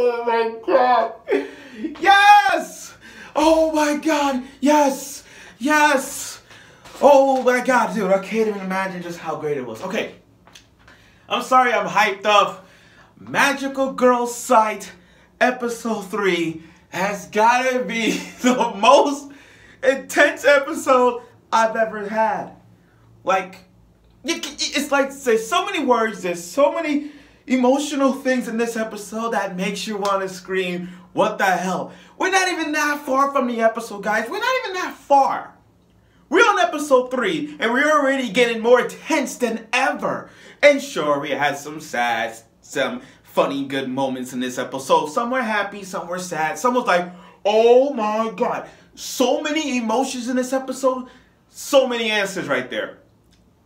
Oh my god. Yes! Oh my god. Yes. Yes. Oh my god, dude. I can't even imagine just how great it was. Okay. I'm sorry I'm hyped up. Magical Girl Sight episode 3 has gotta be the most intense episode I've ever had. Like, it's like, there's so many words, there's so many emotional things in this episode that makes you want to scream, what the hell? We're not even that far from the episode, guys. We're not even that far. We're on episode 3, and we're already getting more intense than ever. And sure, we had some sad, some funny, good moments in this episode. Some were happy, some were sad. Some was like, oh my god. So many emotions in this episode. So many answers right there.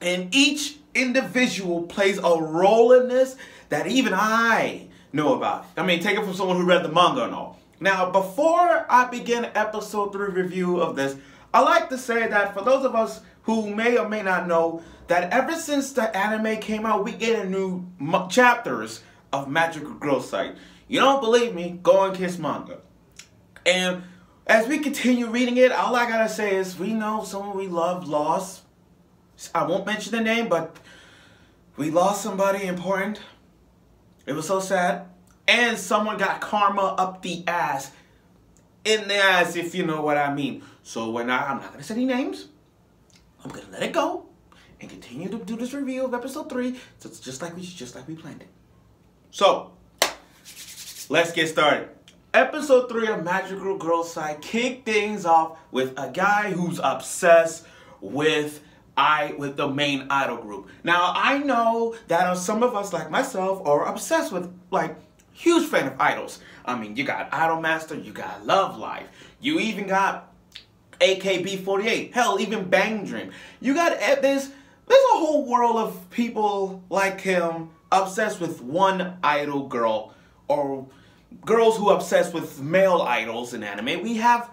And each individual plays a role in this that even I know about. I mean, take it from someone who read the manga and all. Now, before I begin episode 3 review of this, I like to say that for those of us who may or may not know, that ever since the anime came out, we get a new chapters of Magical Girl Sight. You don't believe me? Go and kiss manga. And as we continue reading it, all I gotta say is we know someone we love lost. I won't mention the name, but we lost somebody important. It was so sad. And someone got karma up the ass. In the ass, if you know what I mean. So I'm not going to say any names. I'm going to let it go. And continue to do this review of episode 3. So it's just like we planned it. So, let's get started. Episode 3 of Magical Girl Sight kicked things off with a guy who's obsessed with the main idol group. Now, I know that some of us, like myself, are obsessed with, like, huge fan of idols. I mean, you got Idol Master, you got Love Life, you even got AKB48, hell, even Bang Dream. You got, there's a whole world of people like him obsessed with one idol girl, or girls who are obsessed with male idols in anime. We have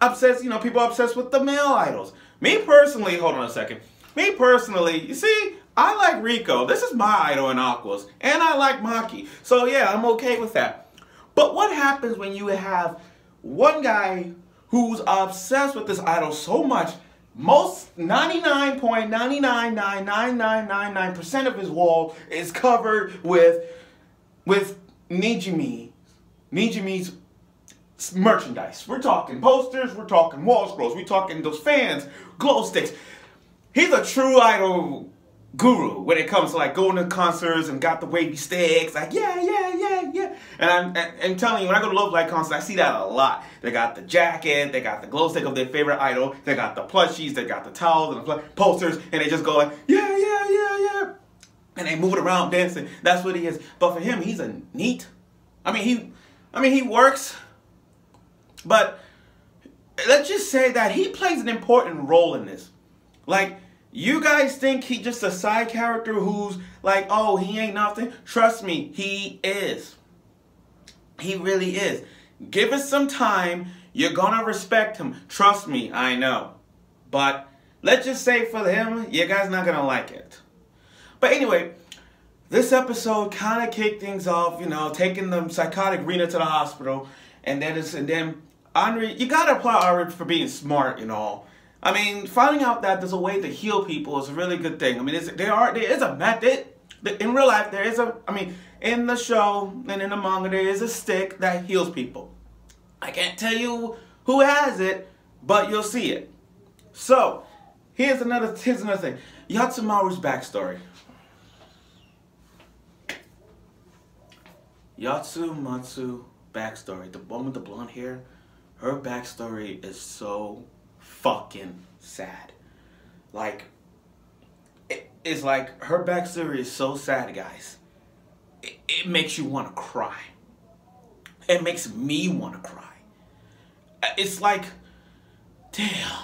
obsessed, people obsessed with the male idols. Me personally, hold on a second. Me personally, you see, I like Rico. This is my idol in Aquas. And I like Maki. So yeah, I'm okay with that. But what happens when you have one guy who's obsessed with this idol so much, most 99.9999999% of his wall is covered with Nijimin's merchandise. We're talking posters, we're talking wall scrolls, we're talking those fans, glow sticks. He's a true idol guru when it comes to like going to concerts and got the wavy sticks, like yeah. And I'm telling you, when I go to Love Live concerts, I see that a lot. They got the jacket, they got the glow stick of their favorite idol, they got the plushies, they got the towels and the posters, and they just go like yeah. And they move it around dancing. That's what he is. But for him, he's a neat. I mean he works, but let's just say that he plays an important role in this. Like, you guys think he's just a side character who's like, oh, he ain't nothing? Trust me, he is. He really is. Give us some time. You're gonna respect him. Trust me, I know. But let's just say for him, you guys not gonna like it. But anyway, this episode kind of kicked things off, taking the psychotic Rina to the hospital. And then Henri, you gotta applaud Henri for being smart and all. I mean, finding out that there's a way to heal people is a really good thing. I mean, there is a method. In real life, in the show and in the manga, there is a stick that heals people. I can't tell you who has it, but you'll see it. So, here's another thing. Yatsumaru's backstory. Yatsumatsu backstory. The one with the blonde hair, her backstory is so fucking sad. Like, it's like her backstory is so sad, guys. It makes you want to cry. It makes me want to cry. It's like, damn.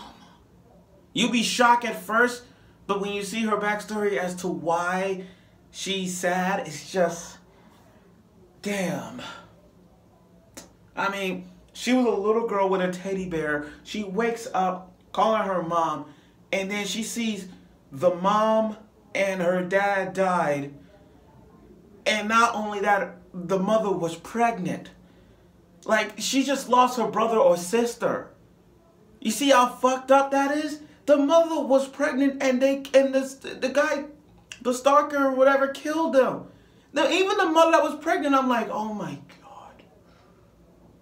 You be shocked at first, but when you see her backstory as to why she's sad, it's just, damn. I mean, she was a little girl with a teddy bear. She wakes up calling her mom, and then she sees the mom and her dad died. And not only that, the mother was pregnant. Like, she just lost her brother or sister. You see how fucked up that is? The mother was pregnant and the guy, the stalker or whatever, killed them. Now, even the mother that was pregnant, I'm like, oh my God.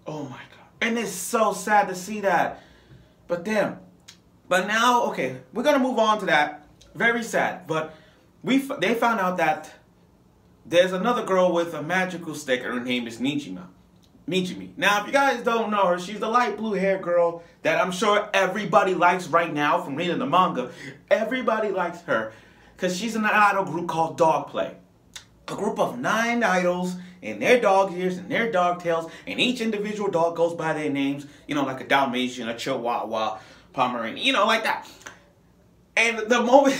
Oh my God. And it's so sad to see that. But damn. But now, okay, we're going to move on to that. Very sad. But they found out that there's another girl with a magical stick, and her name is Nijimin. Now, if you guys don't know her, she's the light blue hair girl that I'm sure everybody likes right now from reading the manga. Everybody likes her because she's in an idol group called Dogplay. A group of 9 idols and their dog ears and their dog tails, and each individual dog goes by their names, you know, like a Dalmatian, a Chihuahua, Pomeranian, you know, like that. And the moment,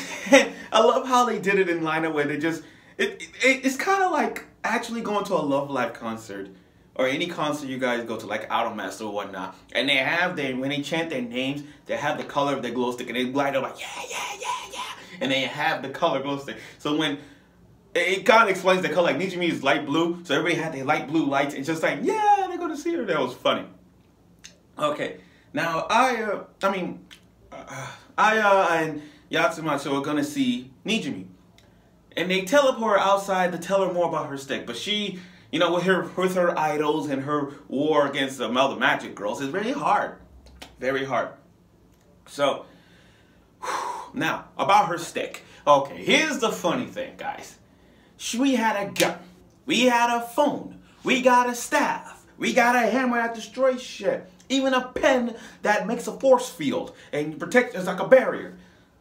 I love how they did it in line where they just, it's kind of like actually going to a Love Live concert. Or any concert you guys go to, like Idolmaster or whatnot. And they have when they chant their names, they have the color of their glow stick. And they light up like, yeah, yeah, yeah, yeah. And they have the color glow stick. So when, it kind of explains the color. Like Nijimin is light blue. So everybody had their light blue lights. And just like, yeah, they're going to see her. That was funny. Okay. Now, Aya and Yatsumatsu are going to see Nijimin. And they teleport outside to tell her more about her stick. But she... You know, with her idols and her war against the other magic girls, it's very hard. Very hard. So, now, about her stick. Okay, here's the funny thing, guys. We had a gun. We had a phone. We got a staff. We got a hammer that destroys shit. Even a pen that makes a force field and protects, it's like a barrier.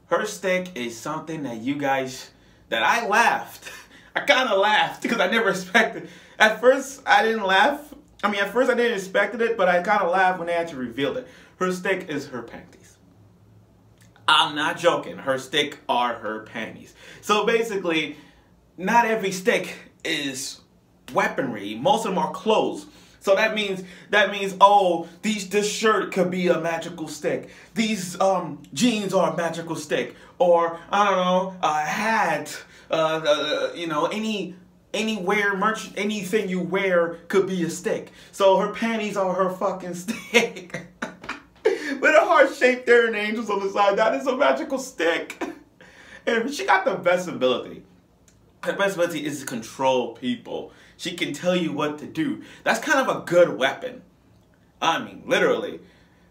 Her stick is something that you guys, that I laughed. I kind of laughed because I never expected. At first, I didn't laugh. I mean, at first I didn't expect it, but I kind of laughed when they actually revealed it. Her stick is her panties. I'm not joking. Her stick are her panties. So basically, not every stick is weaponry. Most of them are clothes. So that means oh, this shirt could be a magical stick. These jeans are a magical stick, or I don't know, a hat. You know, anything you wear could be a stick. So her panties are her fucking stick. With a heart-shaped there and angels on the side. That is a magical stick. And she got the best ability. Her best ability is to control people. She can tell you what to do. That's kind of a good weapon. I mean, literally.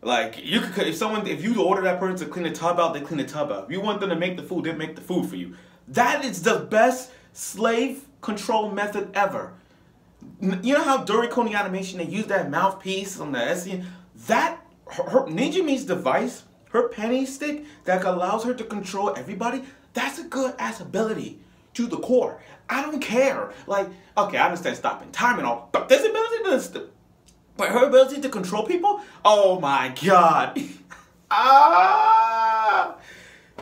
Like, you could, if you order that person to clean the tub out, they clean the tub out. If you want them to make the food, they make the food for you. That is the best slave control method ever. You know how Doriko animation, they use that mouthpiece on the SCN? That, her Nijimin's device, her penny stick that allows her to control everybody, that's a good ass ability to the core. I don't care. Like, okay, I understand stopping time and all, but this ability to, but her ability to control people, oh my God.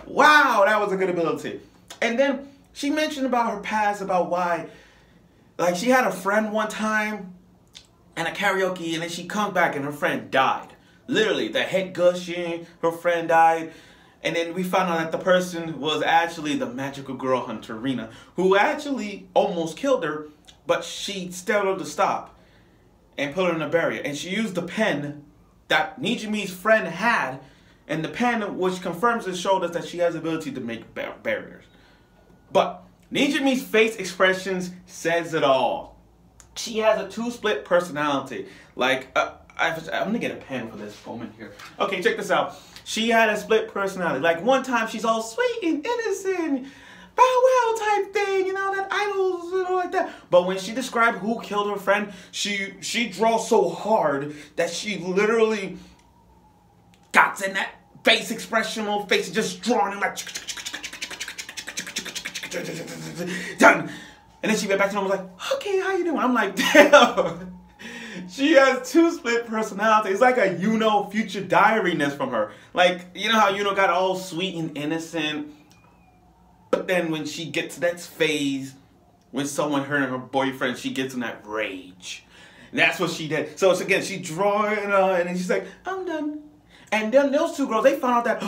Wow, that was a good ability. And then she mentioned about her past, about why, like, she had a friend one time and a karaoke, and then she comes back and her friend died. Literally, the head gushing, her friend died. And then we found out that the person was actually the magical girl Hunterina, who actually almost killed her, but she told her to stop and put her in a barrier. And she used the pen that Nijimin's friend had, and the pen, which confirms and showed us that she has the ability to make barriers. But Nijimin's face expressions says it all. She has a 2-split personality. Like, I'm gonna get a pen for this moment here. Okay, check this out. She had a split personality. Like, one time she's all sweet and innocent, bow wow type thing, you know, that idols, you know, like that. But when she described who killed her friend, she draws so hard that she literally got in that face expression, little face just drawing and like done. And then she went back to them and was like, okay, how you doing? I'm like, damn. She has 2 split personalities. It's like a Yuno future diary-ness from her. Like, you know how Yuno got all sweet and innocent, but then when she gets to that phase, when someone hurt her boyfriend, she gets in that rage. And that's what she did. So it's again, she drawing, and then she's like, I'm done. And then those 2 girls, they found out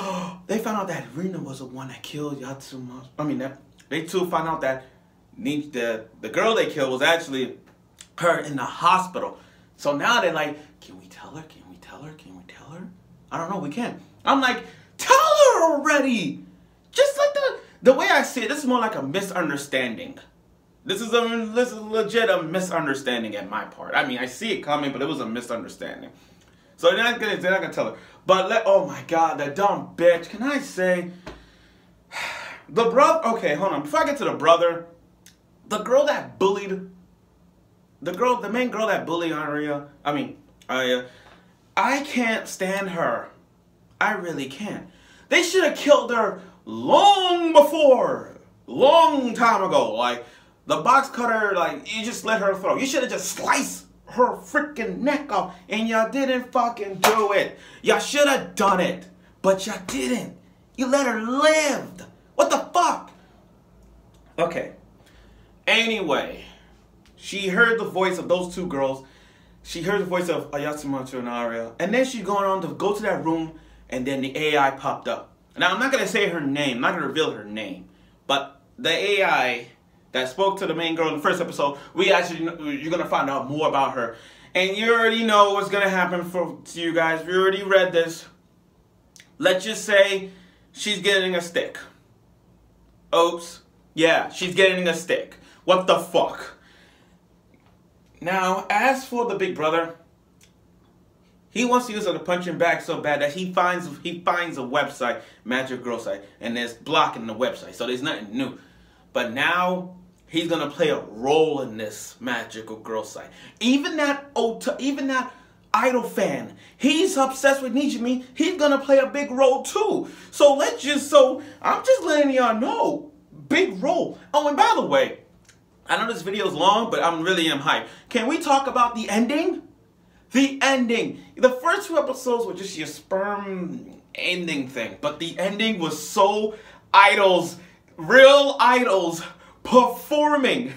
that Rina was the one that killed Yatsuma. I mean, they too found out that the girl they killed was actually her in the hospital. So now they're like, can we tell her? Can we tell her? Can we tell her? I don't know, we can't. I'm like, tell her already. Just like the way I see it, this is more like a misunderstanding. This is legit a misunderstanding at my part. I mean, I see it coming, but it was a misunderstanding. So they're not gonna tell her. But oh my God, that dumb bitch. Can I say the brother? Okay, hold on. Before I get to the brother, the girl that bullied, the main girl that bullied Arya. I can't stand her. I really can't. They should have killed her long time ago. Like the box cutter, like you just let her throw. You should have just sliced her freaking neck off, and y'all didn't fucking do it. Y'all should have done it, but y'all didn't. You let her live. What the fuck? Okay. Anyway, she heard the voice of those two girls. She heard the voice of Ayatsumatsu and Arya, and then she's going on to go to that room, and then the AI popped up. Now I'm not gonna say her name. I'm not gonna reveal her name, but the AI that spoke to the main girl in the first episode, you're gonna find out more about her, and you already know what's gonna happen to you guys. We already read this. Let's just say she's getting a stick. Oops. Yeah, she's getting a stick. What the fuck? Now, as for the big brother, he wants to use her to punch him back so bad that he finds a website, Magic Girl site, and there's blocking the website, so there's nothing new. But now he's gonna play a role in this magical girl site. Even that idol fan, he's obsessed with Nijimin. He's gonna play a big role too. So I'm just letting y'all know, big role. Oh, and by the way, I know this video is long, but I'm really hyped. Can we talk about the ending? The ending. The first 2 episodes were just your sperm ending thing, but the ending was so idols. Real idols performing.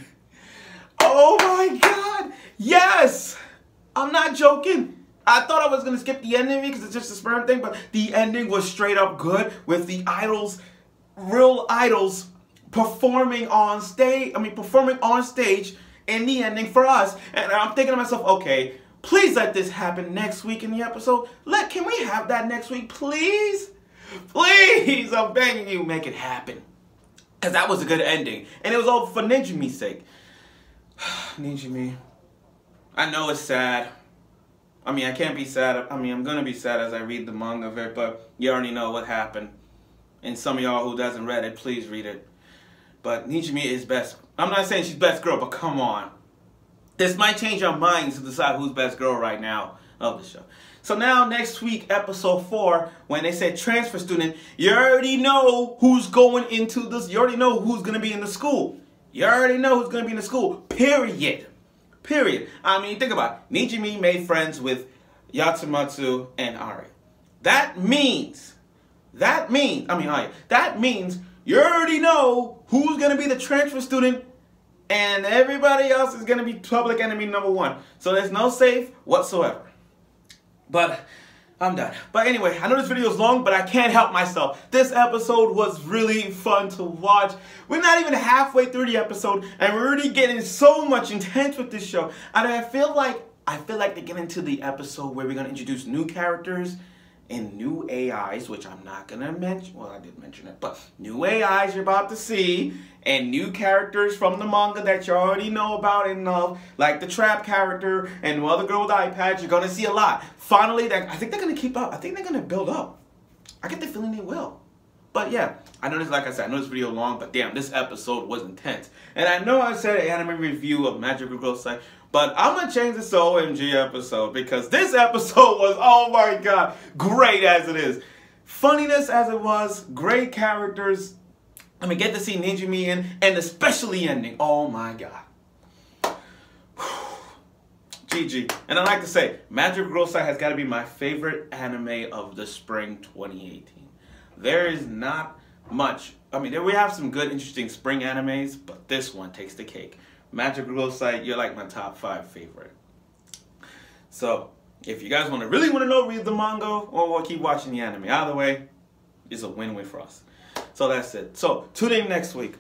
Oh my God. Yes. I'm not joking. I thought I was going to skip the ending because it's just a sperm thing, but the ending was straight up good with the idols, real idols performing on stage. Performing on stage in the ending for us. And I'm thinking to myself, okay, please let this happen next week in the episode. Can we have that next week, please? Please, I'm begging you, make it happen. Because that was a good ending. And it was all for Nijimin's sake. Nijimin. I know it's sad. I can't be sad. I'm going to be sad as I read the manga of it, but you already know what happened. And some of y'all who doesn't read it, please read it. But Nijimin is best. I'm not saying she's best girl, but come on. This might change our minds to decide who's best girl right now of the show. So now next week, episode 4, when they said transfer student, you already know who's going into this. You already know who's going to be in the school. You already know who's going to be in the school. Period. Period. Think about it. Nijimin made friends with Yatsumatsu and Arya. That means you already know who's going to be the transfer student, and everybody else is going to be public enemy #1. So there's no safe whatsoever. But I'm done. But anyway, I know this video is long, but I can't help myself. This episode was really fun to watch. We're not even halfway through the episode, and we're already getting so much intense with this show. And I feel like they get into the episode where we're gonna introduce new characters and new AIs, which I'm not gonna mention. Well, I did mention it, but new AIs you're about to see, and new characters from the manga that you already know about and love, like the trap character and the other girl with the eye patch. You're gonna see a lot. Finally, I think they're gonna keep up. I think they're gonna build up. I get the feeling they will. But yeah, I know this. Like I said, I know this video long, but damn, this episode was intense. And I know I said an anime review of Magical Girl Site, but I'm gonna change this to OMG episode because this episode was, oh my God, great as it is. Funniness as it was, great characters. Get to see Nijimin and especially ending. Oh my God. GG. And I like to say, Magical Girl Site has got to be my favorite anime of the spring 2018. There is not much. We have some good, interesting spring animes, but this one takes the cake. Magical Girl Site, you're like my top 5 favorite. So, if you guys really want to know, read the manga or keep watching the anime. Either way, it's a win-win for us. So that's it. So, tune in next week.